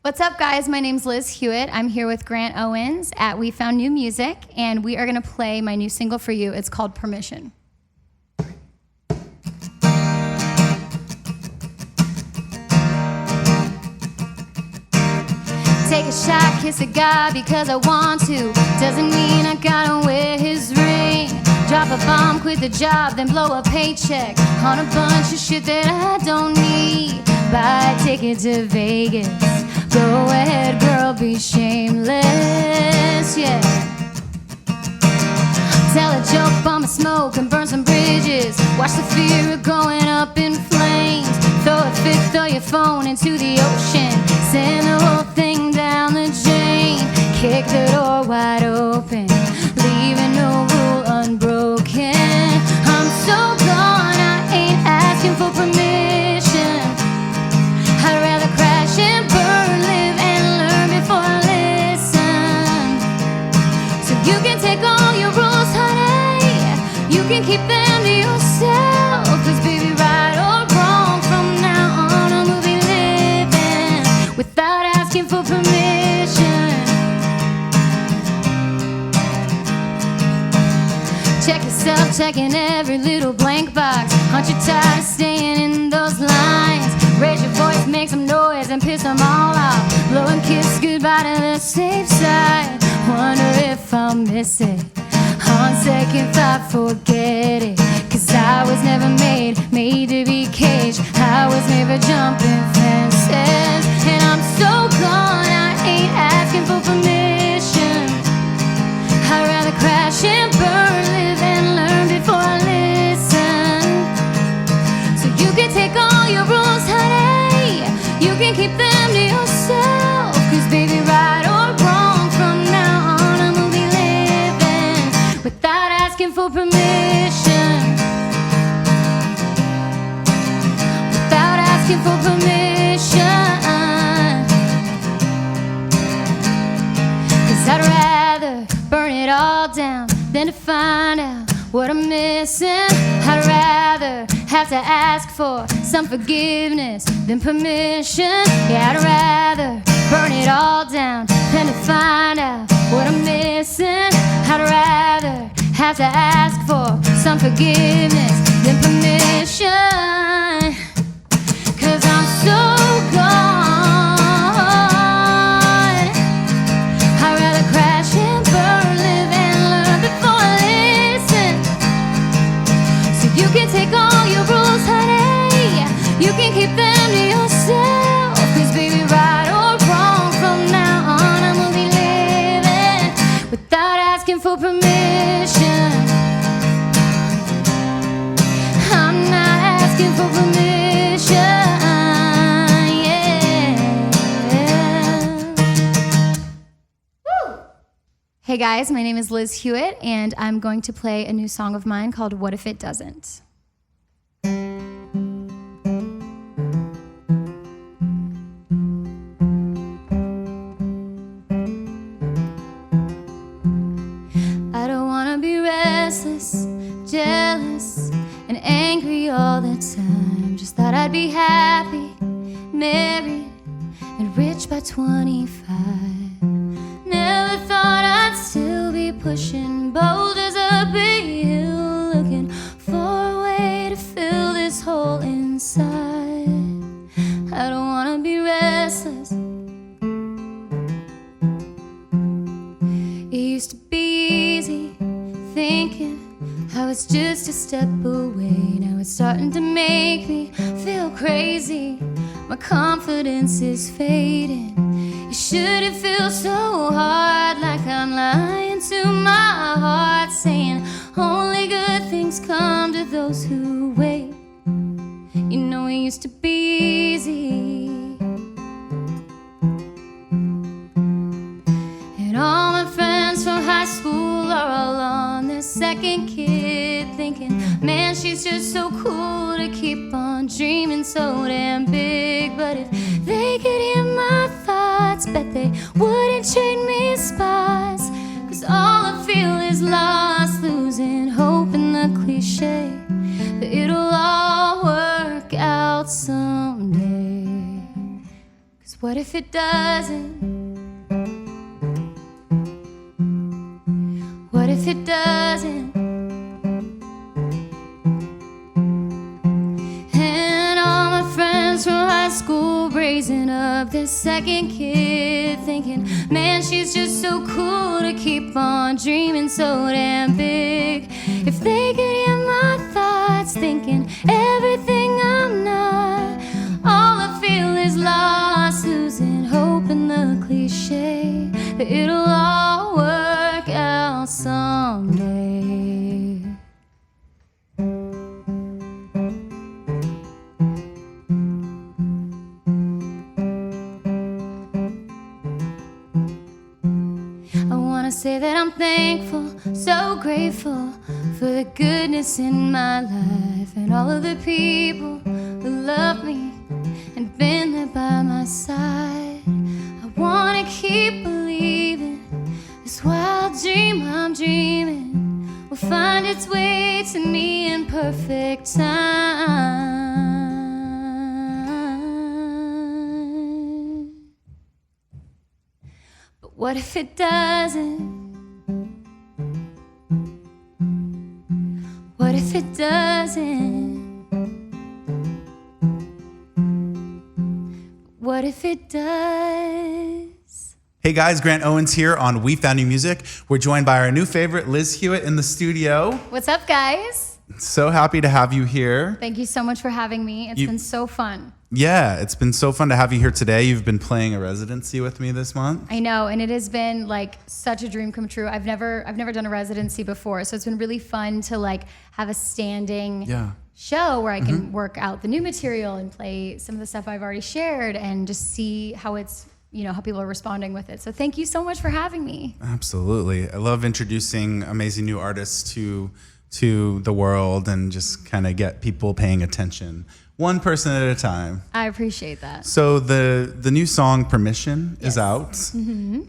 What's up, guys? My name's Liz Huett. I'm here with Grant Owens at We Found New Music, and we are going to play my new single for you. It's called Permission. Take a shot, kiss a guy because I want to. Doesn't mean I gotta wear his ring. Drop a bomb, quit the job, then blow a paycheck on a bunch of shit that I don't need. Buy a ticket to Vegas. Go ahead, girl, be shameless, yeah. Tell a joke, bomb a smoke, and burn some bridges. Watch the fear of going up in flames. Throw a fit, throw your phone into the ocean. Send the whole thing down the drain. Kick the door wide open, leaving no rule unbroken. I'm so gone, I ain't asking for permission. I'd rather crash and burn, live and learn before I listen. So you can take all your rules, honey, you can keep them to yourself. Cause baby, right or wrong, from now on I will be living without asking for permission. Check yourself, checking every little blank box. Aren't you tired of staying in those lines? Raise your voice, make some noise and piss them all off. Blow and kiss goodbye to the safe side. Wonder if I'll miss it. On second thought, forget it. Cause I was never made to be caged. I was made for jumping fences. And I'm so gone, I ain't asking for permission. I'd rather crash and burn, live and learn before I listen. So you can take all your rules, honey, you can keep them to yourself. Cause baby, right or wrong, from now on I will be living without asking for permission. Without asking for permission. Cause I'd rather burn it all down than to find out what I'm missing. I'd rather have to ask for some forgiveness than permission. Yeah, I'd rather burn it all down than to find out what I'm missing. I'd rather have to ask for some forgiveness than permission. Cause I'm so gone, I'd rather crash and burn, live and learn before I listen. So you can take all your rules, honey, you can keep them to yourself. Cause baby, right or wrong, from now on I will be living without asking for permission. I'm not asking for permission, yeah. Woo! Hey guys, my name is Liz Huett, and I'm going to play a new song of mine called What If It Doesn't? I don't wanna be restless, jealous, and angry all the time. Just thought I'd be happy, married, and rich by 25. Never thought I'd still be pushing boulders up a hill, looking for a way to fill this hole inside. I don't wanna be restless. It used to be easy thinking I was just a step away. Now it's starting to make me feel crazy. My confidence is fading. It shouldn't feel so hard, like I'm lying to my heart, saying only good things come to those who wait. You know it used to be easy. And all my friends from high school are all on their second kid, thinking, man, she's just so cool to keep on dreaming so damn big. But if they could hear my thoughts, bet they wouldn't trade me spots. Cause all I feel is lost, losing hope in the cliche that it'll all work out someday. Cause what if it doesn't? What if it doesn't? And all my friends from high school raising up their second kid, thinking, man, she's just so cool to keep on dreaming so damn big. If they could hear my thoughts, thinking everything I'm not, all I feel is lost, losing hope in the cliche that it'll all work out someday. I wanna say that I'm thankful, so grateful for the goodness in my life and all of the people who love me and been there by my side. I wanna keep believing this wild dream I'm dreaming will find its way to me in perfect time. But what if it doesn't? What if it doesn't? What if it does? Hey guys, Grant Owens here on We Found New Music. We're joined by our new favorite, Liz Huett, in the studio. What's up, guys? So happy to have you here. Thank you so much for having me. It's been so fun. Yeah, it's been so fun to have you here today. You've been playing a residency with me this month. I know, and it has been like such a dream come true. I've never done a residency before, so it's been really fun to like have a standing show where I can work out the new material and play some of the stuff I've already shared and just see how it's, you know, how people are responding with it. So thank you so much for having me. Absolutely. I love introducing amazing new artists to the world and just kind of get people paying attention. One person at a time. I appreciate that. So the new song Permission is out.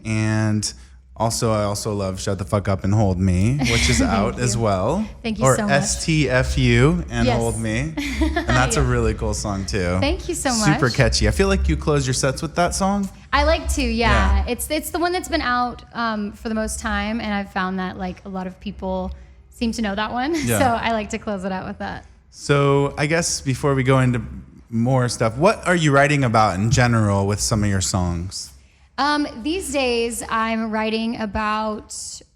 And also I also love Shut the Fuck Up and Hold Me, which is out as well. Thank you so much. Or STFU and Hold Me. And that's a really cool song too. Thank you so much. Super catchy. I feel like you close your sets with that song. I like to, yeah. It's the one that's been out for the most time, and I've found that like a lot of people seem to know that one. Yeah. So I like to close it out with that. So I guess before we go into more stuff, what are you writing about in general with some of your songs? These days, I'm writing about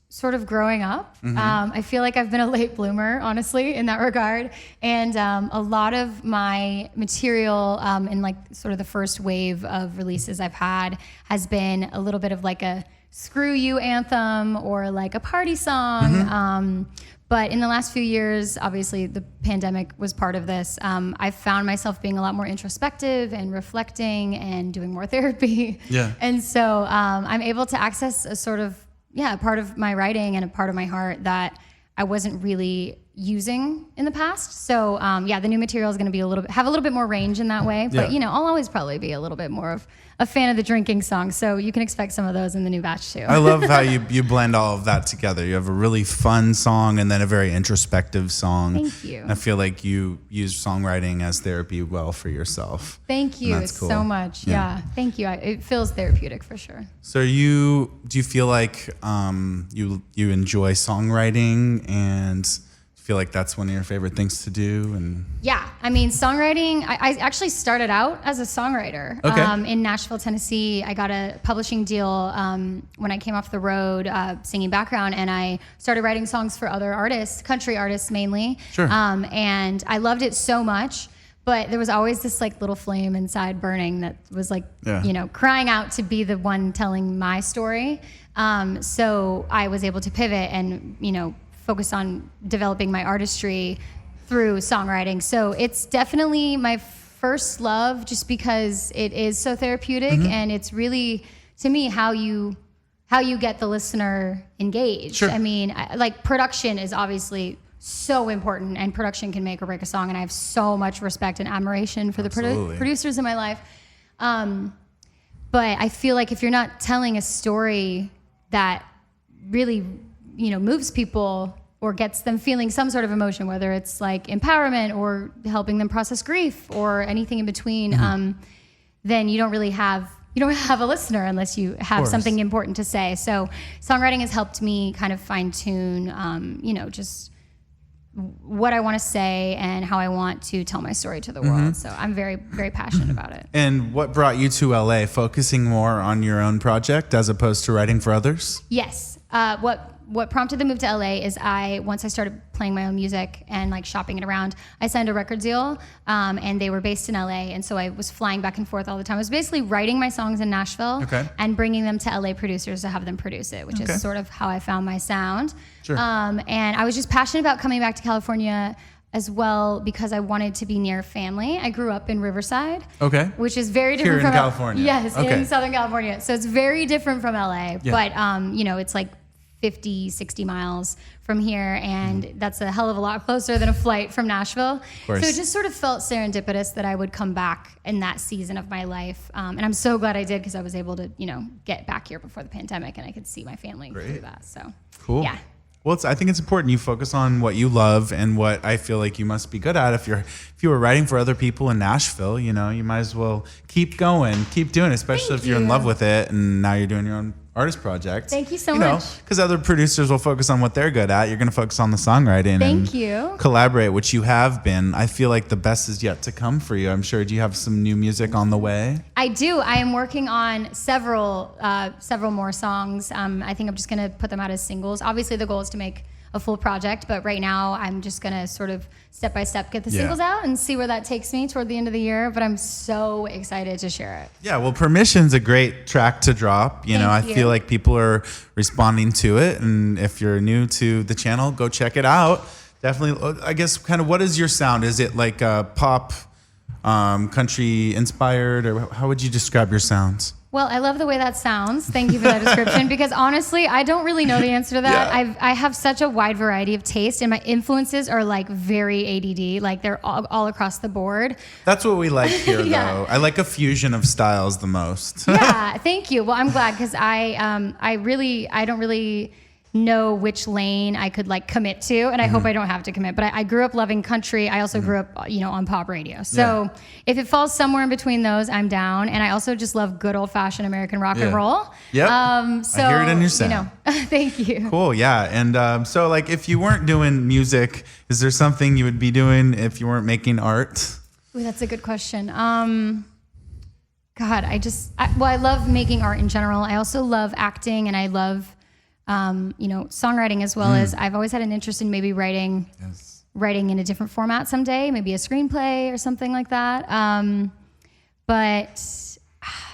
sort of growing up. I feel like I've been a late bloomer, honestly, in that regard. And a lot of my material in like sort of the first wave of releases I've had has been a little bit of like a screw you anthem or like a party song. But in the last few years, obviously the pandemic was part of this. I've found myself being a lot more introspective and reflecting and doing more therapy. Yeah. And so I'm able to access a sort of, a part of my writing and a part of my heart that I wasn't really using in the past. So the new material is going to be have a little bit more range in that way. But I'll always probably be a little bit more of a fan of the drinking songs. So you can expect some of those in the new batch too. I love how you blend all of that together. You have a really fun song and then a very introspective song. Thank you. And I feel like you use songwriting as therapy well for yourself. Thank you Cool. so much. Yeah. Thank you. It feels therapeutic for sure. So do you feel like you enjoy songwriting and feel like that's one of your favorite things to do? And yeah, I mean, songwriting, I actually started out as a songwriter. In Nashville, Tennessee. I got a publishing deal when I came off the road singing background, and I started writing songs for other artists, country artists mainly. Sure. And I loved it so much, but there was always this like little flame inside burning that was like, crying out to be the one telling my story. So I was able to pivot and, focus on developing my artistry through songwriting. So it's definitely my first love just because it is so therapeutic and it's really, to me, how you get the listener engaged. Sure. I mean, like production is obviously so important and production can make or break a song, and I have so much respect and admiration for the producers in my life. But I feel like if you're not telling a story that really moves people or gets them feeling some sort of emotion, whether it's like empowerment or helping them process grief or anything in between, then you don't really have you don't have a listener unless you have course. something important to say. So songwriting has helped me kind of fine tune, just what I want to say and how I want to tell my story to the world. So I'm very, very passionate about it. And what brought you to LA? Focusing more on your own project as opposed to writing for others? Yes. What prompted the move to LA is once I started playing my own music and like shopping it around, I signed a record deal, and they were based in LA, and so I was flying back and forth all the time. I was basically writing my songs in Nashville and bringing them to LA producers to have them produce it, which is sort of how I found my sound. Sure. And I was just passionate about coming back to California as well because I wanted to be near family. I grew up in Riverside, which is very different Here in from California. Yes, in Southern California. So it's very different from LA, but it's like 50, 60 miles from here, and that's a hell of a lot closer than a flight from Nashville. So it just sort of felt serendipitous that I would come back in that season of my life. And I'm so glad I did because I was able to, get back here before the pandemic and I could see my family through that. So cool. Yeah. Well, I think it's important you focus on what you love and what I feel like you must be good at. If you were writing for other people in Nashville, you might as well keep going, keep doing it, especially if you're in love with it and now you're doing your own artist project. Thank you so much. Because other producers will focus on what they're good at. You're going to focus on the songwriting and collaborate, which you have been. I feel like the best is yet to come for you. I'm sure. Do you have some new music on the way? I do. I am working on several more songs. I think I'm just going to put them out as singles. Obviously, the goal is to make a full project, but right now I'm just going to sort of step by step get the singles out and see where that takes me toward the end of the year, but I'm so excited to share it. Yeah, well, Permission's a great track to drop. I feel like people are responding to it, and if you're new to the channel, go check it out. Definitely, I guess, kind of what is your sound? Is it like pop, country inspired, or how would you describe your sounds? Well, I love the way that sounds. Thank you for that description, because honestly, I don't really know the answer to that. I have such a wide variety of taste, and my influences are like very ADD, like they're all across the board. That's what we like here, though. I like a fusion of styles the most. Yeah, thank you. Well, I'm glad, because I don't really know which lane I could like commit to, and I hope I don't have to commit, but I grew up loving country. I also grew up on pop radio, so if it falls somewhere in between those, I'm down. And I also just love good old-fashioned American rock and roll. So I hear it in your sound. Thank you. Cool. And so like if you weren't doing music, is there something you would be doing if you weren't making art? Ooh, that's a good question. God, I love making art in general. I also love acting, and I love songwriting, as well as I've always had an interest in maybe writing in a different format someday, maybe a screenplay or something like that. But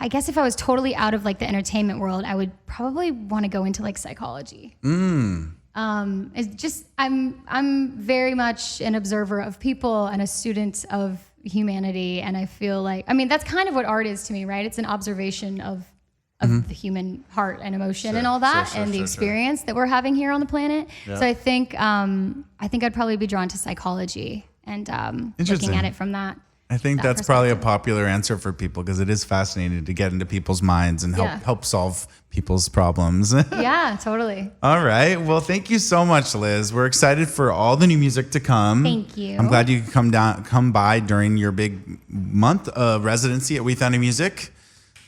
I guess if I was totally out of like the entertainment world, I would probably want to go into like psychology. It's just I'm very much an observer of people and a student of humanity, and I feel like that's kind of what art is to me, right? It's an observation of the human heart and emotion and all that, and the experience that we're having here on the planet. So I think I'd probably be drawn to psychology and looking at it from that. I think that's probably a popular answer for people, because it is fascinating to get into people's minds and help solve people's problems. Yeah, totally. All right. Well, thank you so much, Liz. We're excited for all the new music to come. Thank you. I'm glad you could come by during your big month of residency at We Found Music.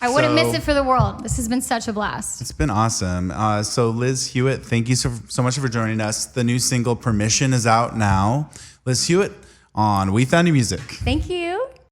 I wouldn't miss it for the world. This has been such a blast. It's been awesome. So Liz Huett, thank you so much for joining us. The new single Permission is out now. Liz Huett on We Found Music. Thank you.